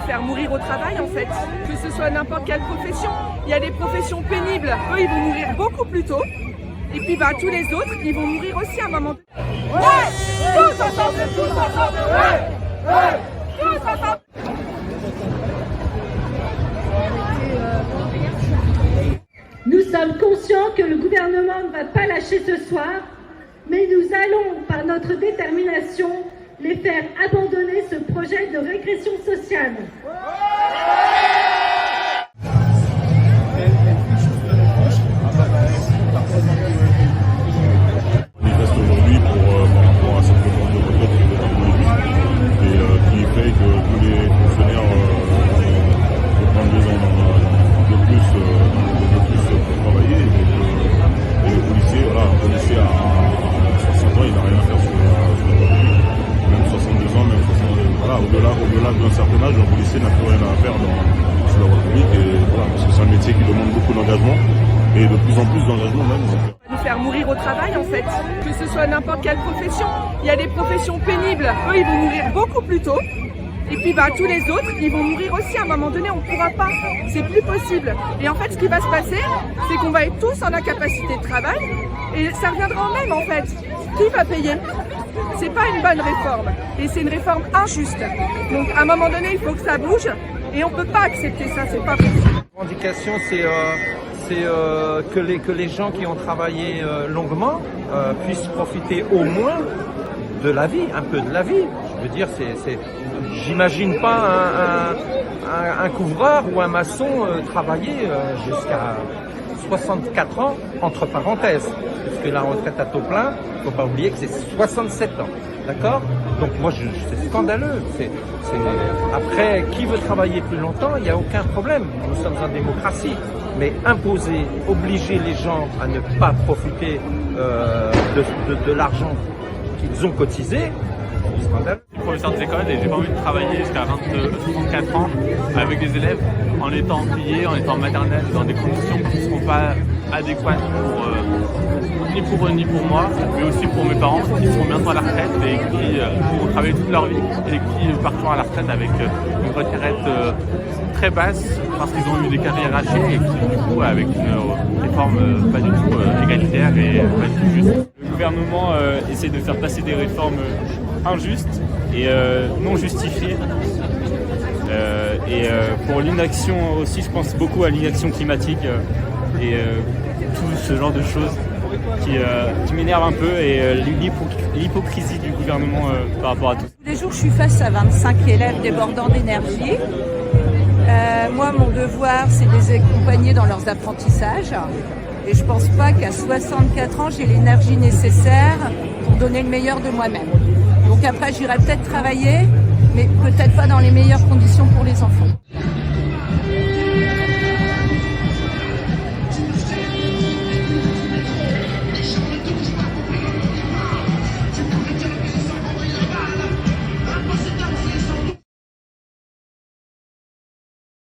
faire mourir au travail en fait, que ce soit n'importe quelle profession. Il y a des professions pénibles, eux ils vont mourir beaucoup plus tôt. Et puis tous les autres, ils vont mourir aussi à un moment donné. Ouais, tous ensemble, tous ensemble. Nous sommes conscients que le gouvernement ne va pas lâcher ce soir, mais nous allons, par notre détermination, les faire abandonner ce projet de régression sociale. Il reste aujourd'hui par rapport à cette réforme de retraite qui est totalement injuste et qui fait que tous les fonctionnaires de 32 ans de plus pour travailler et les policiers, voilà, un policier à 60 ans il n'a rien à faire sur la République, même 62 ans, même 60 voilà, au-delà d'un certain âge, un policier n'a plus rien à faire sur la République et voilà, parce que c'est un métier qui demande beaucoup d'engagement et de plus en plus d'engagement même. Nous faire mourir au travail en fait, que ce soit n'importe quelle profession. Il y a des professions pénibles, eux ils vont mourir beaucoup plus tôt. Et puis tous les autres, ils vont mourir aussi à un moment donné, on ne pourra pas, c'est plus possible. Et en fait ce qui va se passer, c'est qu'on va être tous en incapacité de travail et ça reviendra en même en fait. Qui va payer? C'est pas une bonne réforme et c'est une réforme injuste. Donc à un moment donné, il faut que ça bouge et on ne peut pas accepter ça, c'est pas possible. La revendication, c'est que les gens qui ont travaillé longuement puissent profiter au moins de la vie, un peu de la vie. Je veux dire, j'imagine pas un couvreur ou un maçon travailler jusqu'à 64 ans, entre parenthèses. Parce que la retraite à taux plein, faut pas oublier que c'est 67 ans. D'accord? Donc moi, c'est scandaleux. Après, qui veut travailler plus longtemps, il n'y a aucun problème. Nous sommes en démocratie. Mais imposer, obliger les gens à ne pas profiter de l'argent qu'ils ont cotisé, c'est scandaleux. Je suis professeur des écoles et j'ai pas envie de travailler jusqu'à 64 ans avec des élèves en étant payés, en étant maternelle, dans des conditions qui ne seront pas adéquates ni pour eux ni pour moi, mais aussi pour mes parents qui seront bientôt à la retraite et qui vont travailler toute leur vie et qui partiront à la retraite avec une retraite très basse parce qu'ils ont eu des carrières hachées et qui du coup avec une réforme pas du tout égalitaire et pas du tout juste. Le gouvernement essaie de faire passer des réformes injustes et non justifiées. Pour l'inaction aussi, je pense beaucoup à l'inaction climatique et tout ce genre de choses qui m'énerve un peu et l'hypocrisie du gouvernement par rapport à tout. Tous les jours, je suis face à 25 élèves débordants d'énergie. Moi, mon devoir, c'est de les accompagner dans leurs apprentissages. Et je ne pense pas qu'à 64 ans, j'ai l'énergie nécessaire pour donner le meilleur de moi-même. Donc après, j'irai peut-être travailler, mais peut-être pas dans les meilleures conditions pour les enfants.